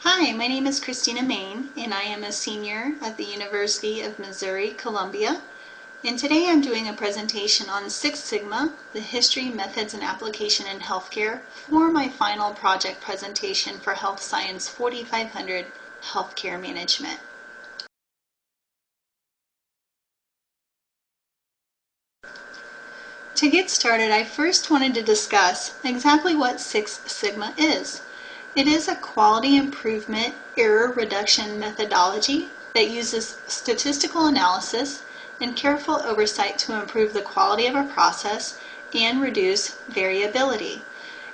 Hi, my name is Christina Main, and I am a senior at the University of Missouri, Columbia. And today I'm doing a presentation on Six Sigma, the history, methods, and application in healthcare for my final project presentation for Health Science 4500 Healthcare Management. To get started, I first wanted to discuss exactly what Six Sigma is. It is a quality improvement error reduction methodology that uses statistical analysis and careful oversight to improve the quality of a process and reduce variability.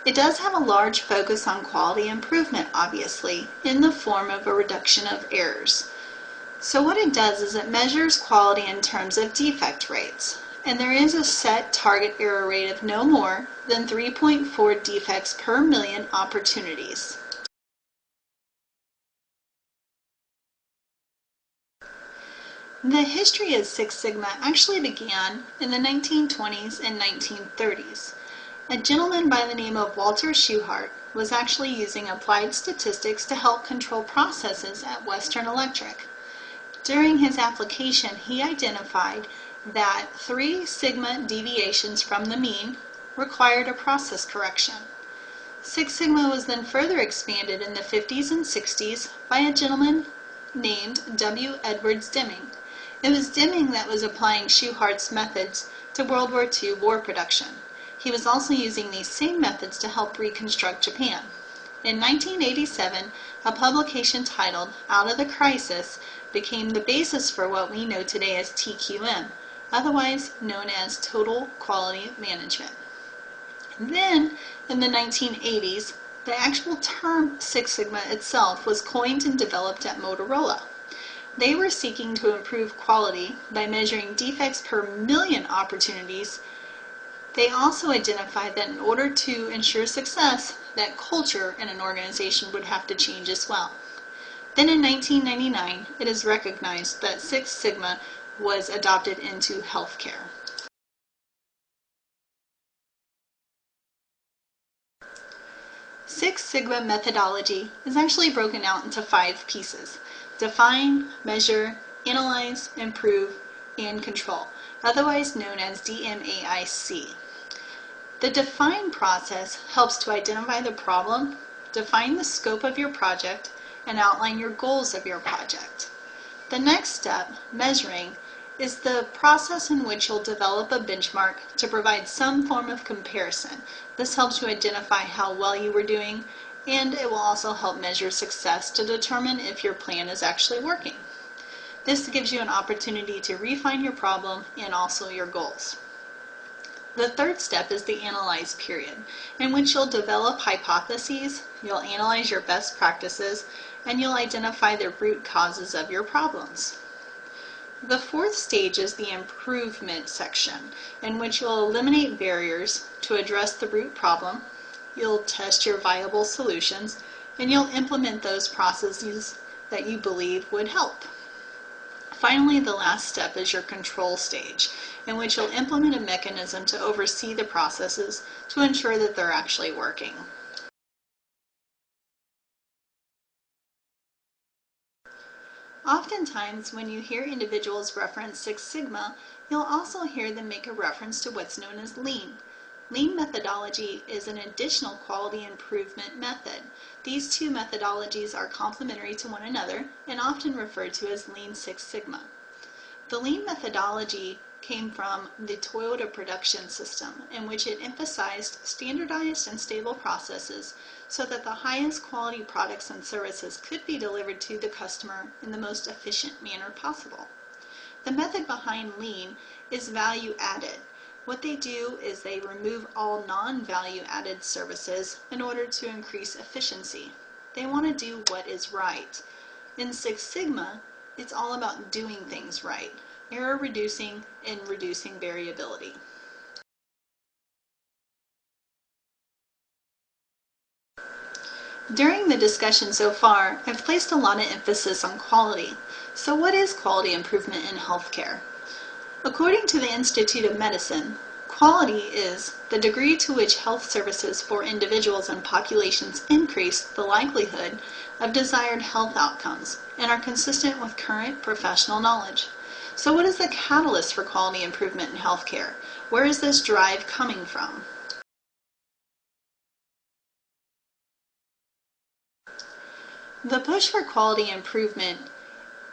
It does have a large focus on quality improvement, obviously, in the form of a reduction of errors. So what it does is it measures quality in terms of defect rates. And there is a set target error rate of no more than 3.4 defects per million opportunities. The history of Six Sigma actually began in the 1920s and 1930s. A gentleman by the name of Walter Shewhart was actually using applied statistics to help control processes at Western Electric. During his application, he identified that 3 sigma deviations from the mean required a process correction. Six Sigma was then further expanded in the 50s and 60s by a gentleman named W. Edwards Deming. It was Deming that was applying Shewhart's methods to World War II war production. He was also using these same methods to help reconstruct Japan. In 1987, a publication titled Out of the Crisis became the basis for what we know today as TQM, otherwise known as Total Quality Management. Then, in the 1980s, the actual term Six Sigma itself was coined and developed at Motorola. They were seeking to improve quality by measuring defects per million opportunities. They also identified that in order to ensure success, that culture in an organization would have to change as well. Then in 1999, it is recognized that Six Sigma was adopted into healthcare. Six Sigma methodology is actually broken out into 5 pieces: define, measure, analyze, improve, and control, otherwise known as DMAIC. The define process helps to identify the problem, define the scope of your project, and outline your goals of your project. The next step, measuring, is the process in which you'll develop a benchmark to provide some form of comparison. This helps you identify how well you were doing, and it will also help measure success to determine if your plan is actually working. This gives you an opportunity to refine your problem and also your goals. The third step is the analyze period, in which you'll develop hypotheses, you'll analyze your best practices, and you'll identify the root causes of your problems. The fourth stage is the improvement section, in which you'll eliminate barriers to address the root problem, you'll test your viable solutions, and you'll implement those processes that you believe would help. Finally, the last step is your control stage, in which you'll implement a mechanism to oversee the processes to ensure that they're actually working. Oftentimes, when you hear individuals reference Six Sigma, you'll also hear them make a reference to what's known as Lean. Lean methodology is an additional quality improvement method. These two methodologies are complementary to one another and often referred to as Lean Six Sigma. The Lean methodology came from the Toyota production system, in which it emphasized standardized and stable processes so that the highest quality products and services could be delivered to the customer in the most efficient manner possible. The method behind Lean is value added. What they do is they remove all non-value added services in order to increase efficiency. They want to do what is right. In Six Sigma, it's all about doing things right, error reducing and reducing variability. During the discussion so far, I've placed a lot of emphasis on quality. So what is quality improvement in healthcare? According to the Institute of Medicine, quality is the degree to which health services for individuals and populations increase the likelihood of desired health outcomes and are consistent with current professional knowledge. So what is the catalyst for quality improvement in healthcare? Where is this drive coming from? The push for quality improvement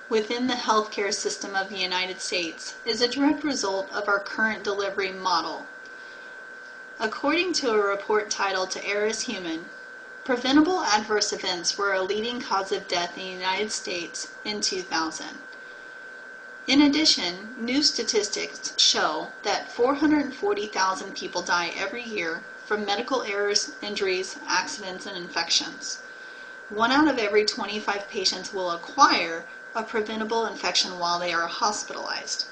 within the healthcare system of the United States is a direct result of our current delivery model. According to a report titled To Err is Human, preventable adverse events were a leading cause of death in the United States in 2000. In addition, new statistics show that 440,000 people die every year from medical errors, injuries, accidents, and infections. 1 out of every 25 patients will acquire a preventable infection while they are hospitalized.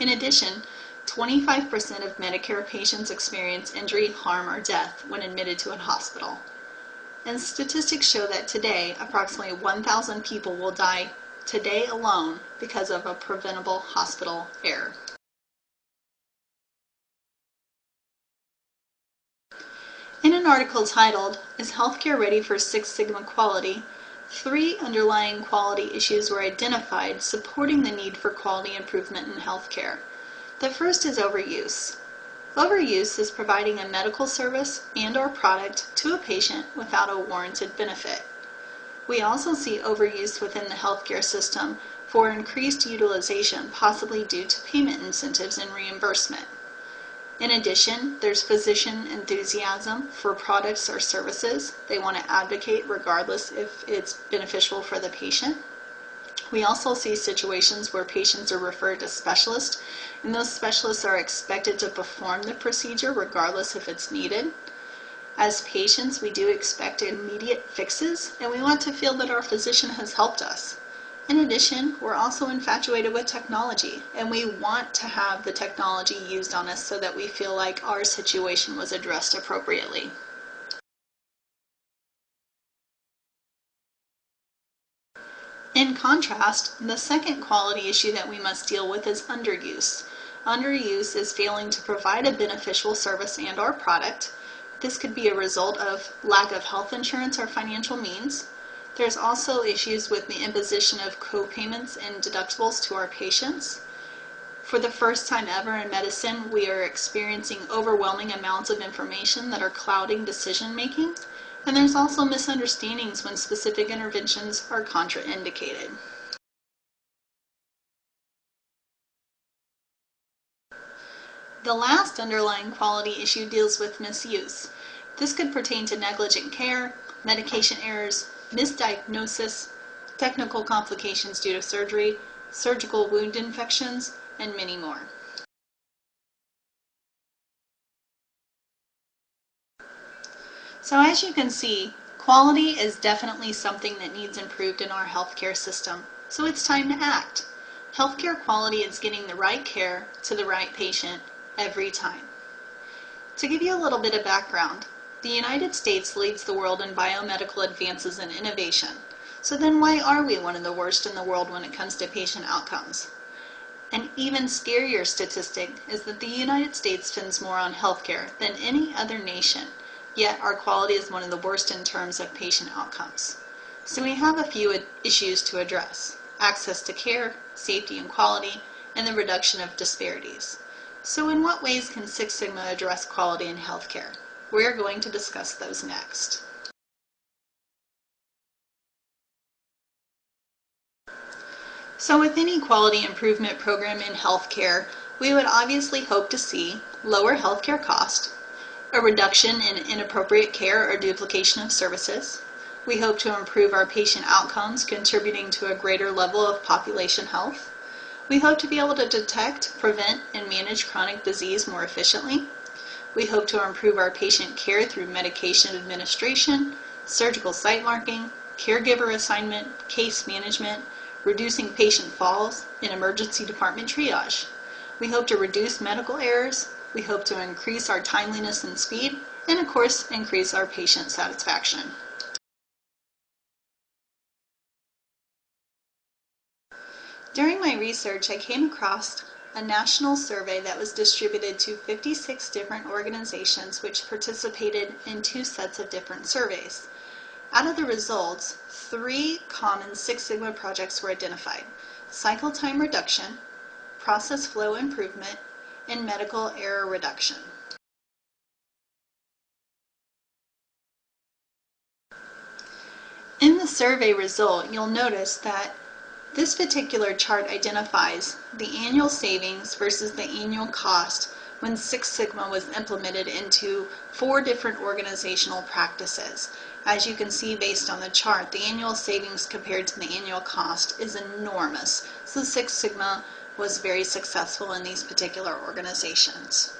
In addition, 25% of Medicare patients experience injury, harm, or death when admitted to a hospital. And statistics show that today, approximately 1,000 people will die today alone because of a preventable hospital error. In an article titled, Is Healthcare Ready for Six Sigma Quality?, 3 underlying quality issues were identified supporting the need for quality improvement in healthcare. The first is overuse. Overuse is providing a medical service and/or product to a patient without a warranted benefit. We also see overuse within the healthcare system for increased utilization, possibly due to payment incentives and reimbursement. In addition, there's physician enthusiasm for products or services. They want to advocate regardless if it's beneficial for the patient. We also see situations where patients are referred to specialists, and those specialists are expected to perform the procedure regardless if it's needed. As patients, we do expect immediate fixes, and we want to feel that our physician has helped us. In addition, we're also infatuated with technology, and we want to have the technology used on us so that we feel like our situation was addressed appropriately. In contrast, the second quality issue that we must deal with is underuse. Underuse is failing to provide a beneficial service and/or product. This could be a result of lack of health insurance or financial means. There's also issues with the imposition of co-payments and deductibles to our patients. For the first time ever in medicine, we are experiencing overwhelming amounts of information that are clouding decision making, and there's also misunderstandings when specific interventions are contraindicated. The last underlying quality issue deals with misuse. This could pertain to negligent care, medication errors, misdiagnosis, technical complications due to surgery, surgical wound infections, and many more. So as you can see, quality is definitely something that needs improved in our healthcare system. So it's time to act. Healthcare quality is getting the right care to the right patient every time. To give you a little bit of background, the United States leads the world in biomedical advances and innovation. So then why are we one of the worst in the world when it comes to patient outcomes? An even scarier statistic is that the United States spends more on healthcare than any other nation, yet our quality is one of the worst in terms of patient outcomes. So we have a few issues to address: access to care, safety and quality, and the reduction of disparities. So in what ways can Six Sigma address quality in healthcare? We're going to discuss those next. So with any quality improvement program in healthcare, we would obviously hope to see lower healthcare cost, a reduction in inappropriate care or duplication of services. We hope to improve our patient outcomes, contributing to a greater level of population health. We hope to be able to detect, prevent, and manage chronic disease more efficiently. We hope to improve our patient care through medication administration, surgical site marking, caregiver assignment, case management, reducing patient falls, and emergency department triage. We hope to reduce medical errors. We hope to increase our timeliness and speed, and of course, increase our patient satisfaction. During my research, I came across a national survey that was distributed to 56 different organizations which participated in 2 sets of different surveys. Out of the results, 3 common Six Sigma projects were identified: cycle time reduction, process flow improvement, and medical error reduction. In the survey result, you'll notice that this particular chart identifies the annual savings versus the annual cost when Six Sigma was implemented into 4 different organizational practices. As you can see based on the chart, the annual savings compared to the annual cost is enormous. So Six Sigma was very successful in these particular organizations.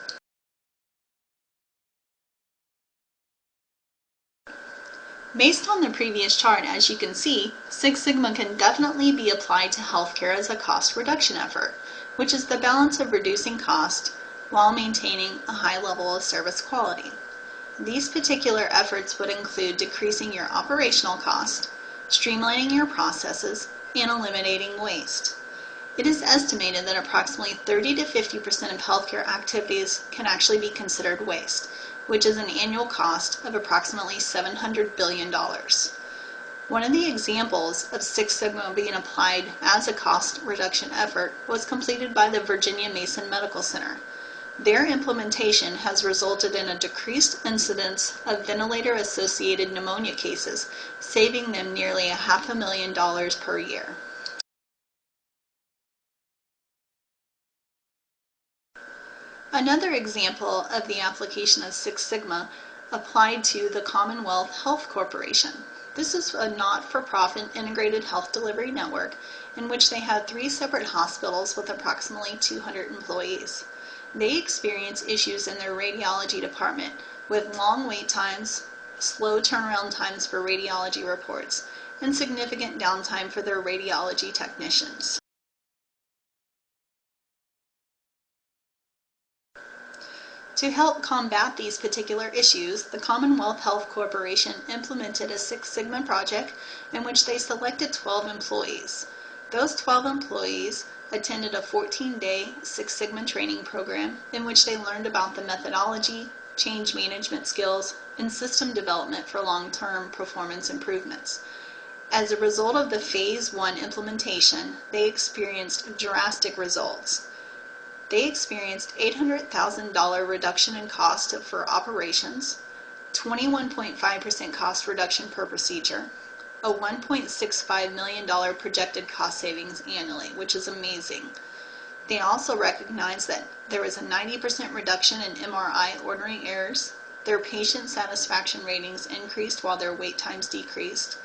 Based on the previous chart, as you can see, Six Sigma can definitely be applied to healthcare as a cost reduction effort, which is the balance of reducing cost while maintaining a high level of service quality. These particular efforts would include decreasing your operational cost, streamlining your processes, and eliminating waste. It is estimated that approximately 30 to 50% of healthcare activities can actually be considered waste, which is an annual cost of approximately $700 billion. One of the examples of Six Sigma being applied as a cost reduction effort was completed by the Virginia Mason Medical Center. Their implementation has resulted in a decreased incidence of ventilator-associated pneumonia cases, saving them nearly $500,000 per year. Another example of the application of Six Sigma applied to the Commonwealth Health Corporation. This is a not-for-profit integrated health delivery network in which they had 3 separate hospitals with approximately 200 employees. They experienced issues in their radiology department with long wait times, slow turnaround times for radiology reports, and significant downtime for their radiology technicians. To help combat these particular issues, the Commonwealth Health Corporation implemented a Six Sigma project in which they selected 12 employees. Those 12 employees attended a 14-day Six Sigma training program in which they learned about the methodology, change management skills, and system development for long-term performance improvements. As a result of the Phase 1 implementation, they experienced drastic results. They experienced $800,000 reduction in cost for operations, 21.5% cost reduction per procedure, a $1.65 million projected cost savings annually, which is amazing. They also recognized that there was a 90% reduction in MRI ordering errors, their patient satisfaction ratings increased while their wait times decreased.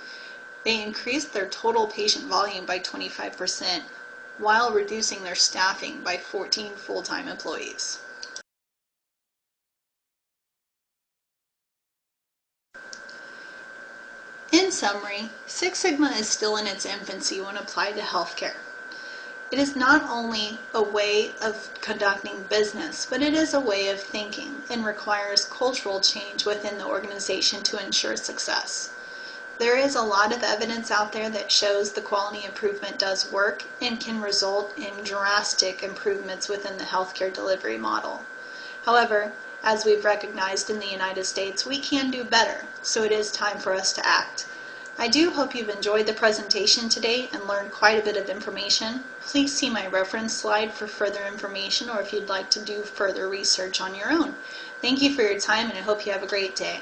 They increased their total patient volume by 25%, while reducing their staffing by 14 full-time employees. In summary, Six Sigma is still in its infancy when applied to healthcare. It is not only a way of conducting business, but it is a way of thinking and requires cultural change within the organization to ensure success. There is a lot of evidence out there that shows the quality improvement does work and can result in drastic improvements within the healthcare delivery model. However, as we've recognized in the United States, we can do better, so it is time for us to act. I do hope you've enjoyed the presentation today and learned quite a bit of information. Please see my reference slide for further information or if you'd like to do further research on your own. Thank you for your time and I hope you have a great day.